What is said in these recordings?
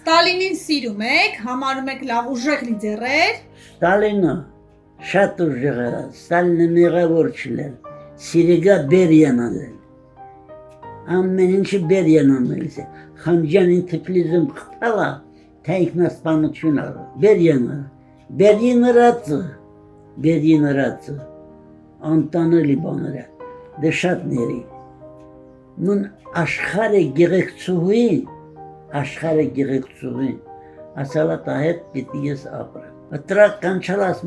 Ստալինին սիրում եք, համարում եք լավ ուժեղ լիդեր։ Ստալինը շատ ուժեղ էր, Ստալինը մեղավոր չլեր, սիրեգա Բերիան անել։ Ամեն ինչը Բերիան անել է։ Խանջանին Թիֆլիսում խփալա, թե ինքնասպանություն արը, Բերիան ըրացը, անտանելի բաներ է, դե շատ ների։ Նուն աշխարհը գեղեցկուհի, ասալա տա հետ պիտի ես ապրեմ։ Տրակ կանչալաս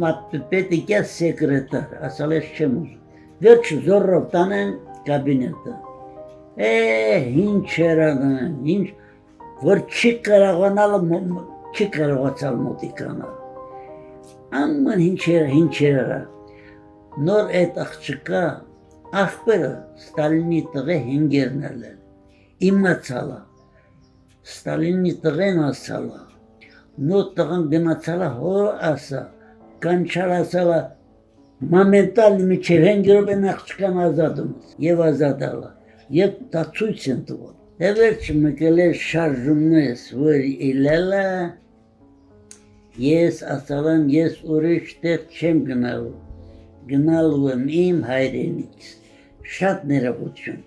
պետի կես սեկրետար, ասալ ես չեմ ուզում։ Վերջը զորով տանեն կաբինետը։ Ինչ էր անում, ինչ, որ չի կարողացալ մոտիկանալ։ Ամեն ինչ էր, նոր այդ աղջկա, աղբերը Ստալինի տղե հինգերնել են, իմացալա, Ստալինի տղեն ասալա, նոր տղան գնացալա հոր ասա, կանչալ ասալա, մամենտալի միջև հենգերով են աղջկան ազատումս, և ազատալա, և դա ցույց են տվել։ Դե վերջը մեկել է շարժումնես, որ իլելա, ես ասալան, ես ուրիշ տեղ չեմ գնալու եմ իմ հայրենից, շատ ներողություն։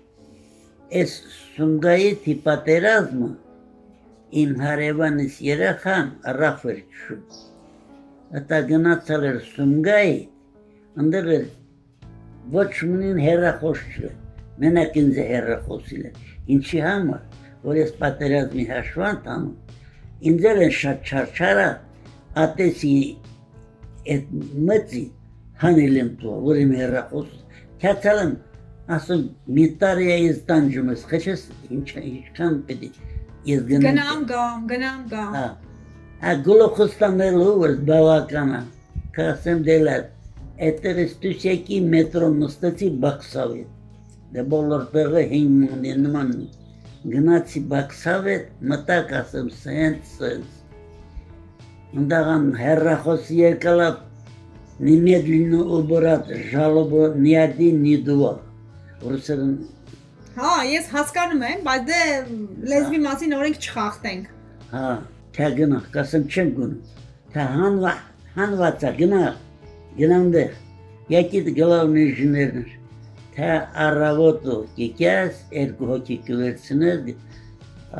Այս Սումգայիթի պատերազմը իմ հարևանիս երեխան Ռաֆել Չուշ, ըտա գնացել էր Սումգայիթ, ընդեղ էր ոչ մնին հեռախոս չլեր, մենակ ինձ է հեռախոսիլ է, ինչի համար, որ ես պատերազմի հաշվան տանում, ինձ են շատ չարչարա, ատեսի այդ մծի հանել եմ տուա, որ իմ հեռախոս, կյացալ եմ, ասում, մի տարի է ես տանջում ես, խեչես ինչքան պետի, ես գնամ գամ։ Գլոխստանելու որ բավականա, կասեմ դելար, այդտեղ ես տուսյակի մետրոն նստեցի Բաքսավետ, դե բոլոր տեղը հինմանի նման գնացի Բաքսավետ, մտակ ասեմ սենց, ընդաղան հեռախոսի եկալա, немедленно убрать жалобу ни один, ни два. Ռուսերեն Հա, ես հասկանում եմ, բայց դե լեզվի մասին օրենք չխախտենք։ Հա, թե գնա, կասեմ չեմ գնում, թե հանվածա, գնամ դեղ, եկիտ գլավն ինժիներներ, թե առավոտը կիկյաս, երկու հոգի կվերցներ,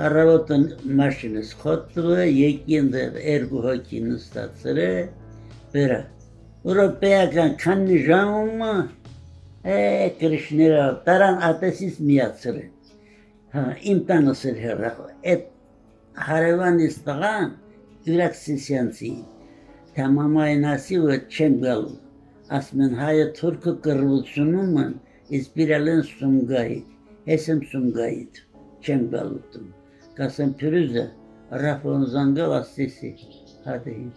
առավոտը մաշինս խոտրը, եկին դեղ երկու հոգի նստացր է, բերա, Ուրոպեական քանի ժամը, կրիշները տարան ատեսից միացր է, իմ տանս էր հեռախ, այդ հարևանից տղան յուրակ սիսյանցի, թե մամային ասի, որ չեմ գալու, ասում են հայը թուրքը կռվությունում են, իսպիրալ են Սումգայիթ, ես եմ Սումգայիթ, չեմ գալու տում, կասեմ Փիրուզը, Ռաֆոն զանգալ ասիսի, հատեին,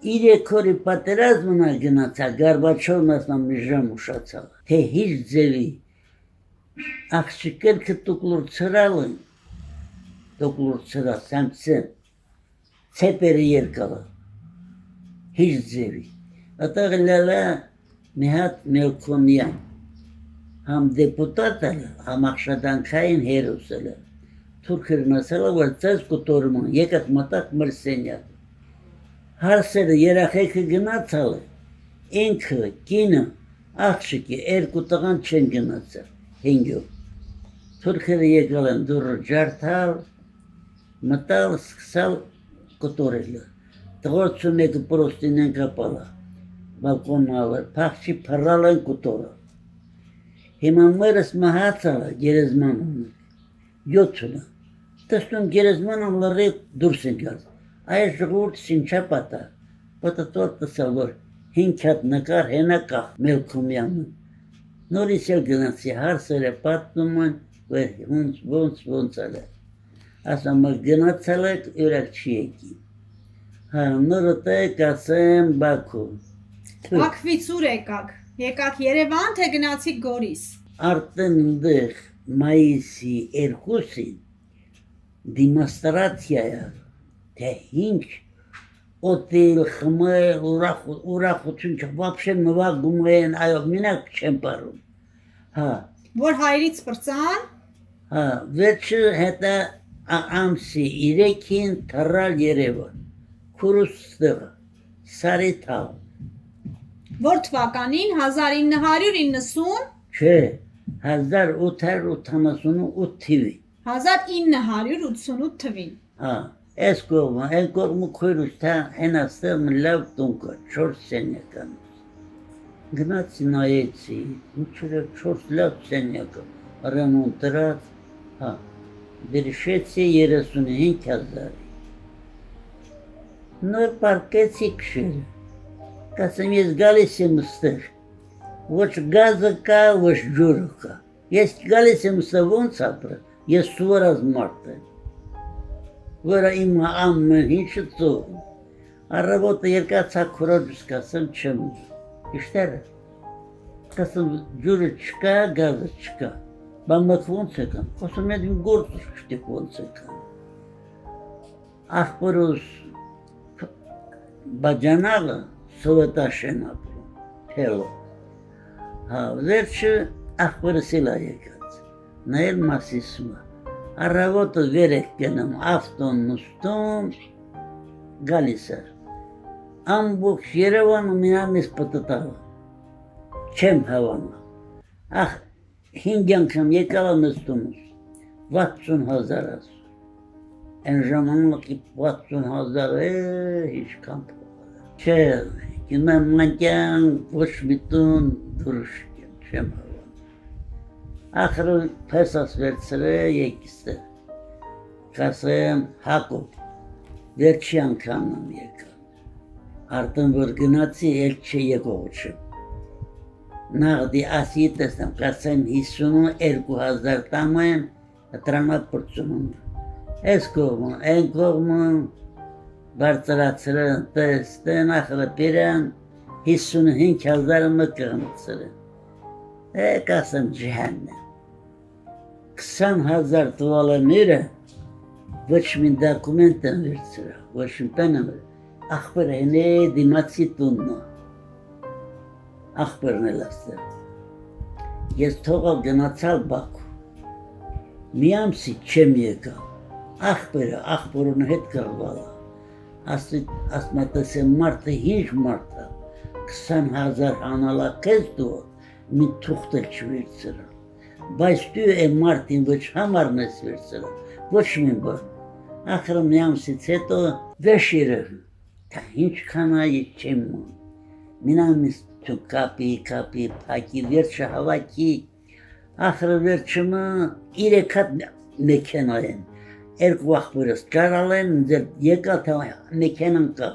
Իրեք օրի պատերազմնա գնացա, Գարբաչովն ասնամ մի ժամ ուշացալ, թե հիչ ձևի, աղջիկել կտուկլուր ծրալ են, տուկլուր ծրալ, սամցեն, ծեպերը երկալը, հիչ ձևի, ատեղ լալա մի հատ Մելքոնյան, համ դեպուտատ էլ, համ աղշադանքային հերուս էլ, թուրքերն ասել, որ ծես կտորում են, եկակ մտակ մրսենյակ, Հարսերը երախեքը գնացալ է, ինքը, կինը, աղջիկը, երկու տղան չեն գնացալ, հինգյով։ Թուրքերը եկալ են դուրը ջարդալ, մտալ, սկսալ կտորելը։ Տղորցու մեկը պրոստին են կապալա, բալկոնը ավեր, պաղչի պրալ են կտորը։ Հիմա մերս մահացալ է գերեզմանում, յոթունը, տստուն գերեզմանում լրի դուրս են գալ։ Այս ժողուրդ սինչա պատա, պատատոր տսալ, որ հինքյատ նկար հենակախ Մելքոմյանը։ Նորից էլ գնացի հարսերը պատնում են, որ ոնց ալ է։ Ասամ, գնացալ եք, յուրակ չի եկի։ Հա, նորդ եք ասեմ Բաքու։ Բաքվից ուր եկակ Երևան, թե գնացիք Գորիս։ Արդեն դեղ մայիսի 2-ին դիմաստրացիայա թե ինչ օտել, խմել, ուրախություն вообще նվագում են, այո, մենակ չեմ պարում։ Հա։ Որ հայրից պրծան։ Հա, վերջը հետա ամսի 3-ին թռալ Երևան, քուրուստը, Սարի թաղ, Որ թվականին 1990 չէ, 1888 թիվի, 1988 թվին։ Այս կողմը, այն կողմը քույրուստա հենաստեղ մի լավ տունկա, 4 սենյական, գնացի նայեցի, ինչերը 4 լավ սենյակը, ռեմոնտրած, դրշեցի 35,000, նոր պարկեցի քշերը, կասեմ ես գալիս եմ ստեղ, ոչ գազը կա, ոչ ջուրը կա, ես գալիս եմ ստեղ ոնց ապրել, ես սուվարած մարդ եմ, որը իմ ամեն ինչը ծովում, առավոտը երկացա քուրոջս կասեմ չեմ, իշտերը, կասեմ ջուրը չկա, գազը չկա, բամակ ոնց եկան, կասեմ եդ իմ գործը շտիկ ոնց եկան, աղբորոս բաջանաղը սովետաշեն ապրում, թելո, վերջը աղբորս իլա եկած, նայել մասիսմը, առավոտը վերեք գնամ ավտոն նուստում, գալիս էր, ամբողջ Երևանը մինամիս պտտաղը, չեմ հավանա, 5 անգամ եկալ նստումս, 60,000 ասու, այն ժամանակի 60,000 ինչքան փոխել, չէ, գնամ մանկյան, ոչ միտուն, դուրշ չեմ հավանա, ախրը պեսաս վերցրե եկիստը, կասեմ Հակոբ, վերջի անգամն եկա, արդեն որ գնացի էլ չէ եկող չեմ, նաղդի ասի տեսնեմ, կասեմ 52,000 տամ եմ, տրամապրծունում, այս կողմը, այն կողմը, բարձրացրեն, տեստեն, ախրը պիրան, 55,000 մկղնցրեն, կասեմ ջհաննեմ, 20,000 տվալաները, ոչ մին դակումենտ են վերցրա, ոչ մին պեն եմ վերցրա, աղբեր հենե դիմացի տուննա, աղբերն էլ աստեղ, ես թողալ գնացալ Բաքու, մի ամսի չեմ եկալ, աղբորն հետ կրվալա, ասմատս եմ մարդը հինչ մարդը, 20,000 հանալա կեզ դուր, մի թուղթել չվերցրալ, բայց դու է մարդին ոչ համարն ես վերցրալ, ոչ մին բան, ախրը մի ամսից հետո վեշիրը, ինչքան այդ չեմ ման, մինամիս թու կապի, պակի, վերջը հավակի, ախրը վերջումը 3 հատ մեքենա են, երկու աղբորս ճարալ են, եկալ թե մեքենան կա,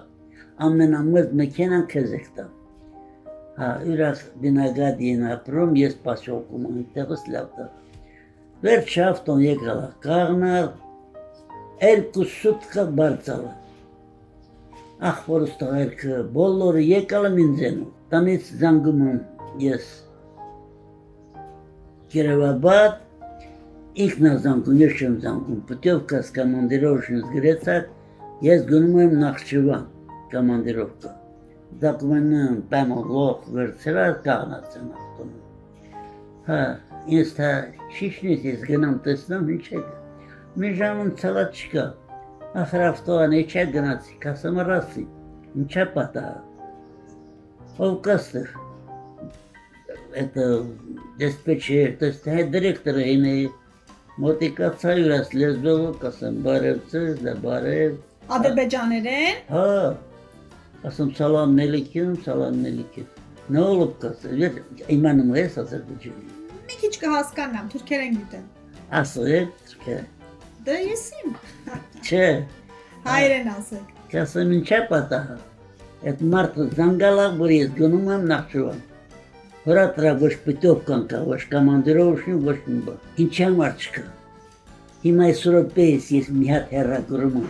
ամենամեծ մեքենան քեզ եք տամ, ուրախ բինագադի են ապրում, ես պասյոքում այնտեղս լավ տղ, վերջ ավտոն եկալա, կաղնալ, 2 սուտկա բարձալա, աղբորս տղերքը, բոլորը եկալ եմ ինձենում, տանից զանգում եմ ես Կիրովաբադ, ինքնազանգում, ես չեմ զանգում, Պուտյովկաս կոմանդիրովշնից գրեցակ, ես գնում եմ Նախճիվան կոմանդիրովկա, դակումենն պամոլող վերցրած կաղնած եմ ավտոնում, ինձ թա շիշնից ես գնամ տեսնեմ, ինչ է գա, մի ժամում ծալատ չկա, ախր ավտոան էչա գնացի, կասեմ ռասի, ինչա պատահ, ով կաստր, դեսպեչեր, դիրեկտորը հինի, մոտիկացա յուրաս լեզվելով, կասեմ բարև ձեզ, դա բարև, Ադրբեջաներեն, ասեմ սալամ նելիքին, նա ոլով կասեմ, իմանում ես Ադրբեջանի, մի քիչ կհասկանամ, թուրքերեն գիտեմ, ասեք թուրքերեն, դա ես իմ, չէ, հայերեն ասեք, կասեմ ինչա պատահ, այդ մարդը զանգալավ, որ ես գնում եմ Նախճիվան, հորատրա ոչ Պուտյովկան կա, ոչ կոմանդիրովշին, ոչ մի բան, ինչի համար չկա, հիմա այս րոպեիս ես մի հատ հեռագրում եմ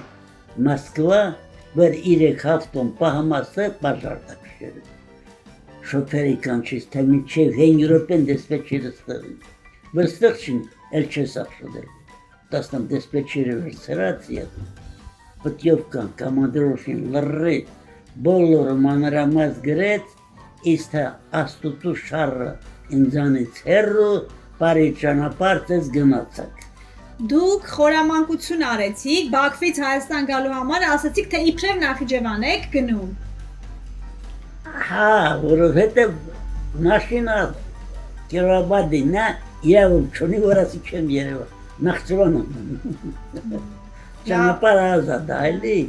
Մոսկվա, որ 3 հավտոն պահամասը բաժարտակշերը, շոփերի կանչից, թե մինչև 5 րոպեն դեսպեչերը ստեղին, որ ստեղ չին, էլ չես ապշոդել, տասնամ դեսպեչերը վերցրած ետ, Պուտյովկան, կոմանդիրովշին, լռի, բոլորը մանրամաս գրեց, իսկ աստուծու շարը ինձանից հեռու, բարի ճանապարհ ձեզ գնացաք, Դուք խորամանկություն արեցիք Բաքվից Հայաստան գալու համար, ասացիք թե իբրև Նախիջևան եք գնում։ Հա, որովհետև մաշինա Կիրովաբադին նա իրավունք չունի, որ ասի չեմ Երևան, Նախճեվան եմ։ Ճանապարհ ազատ է, այլի։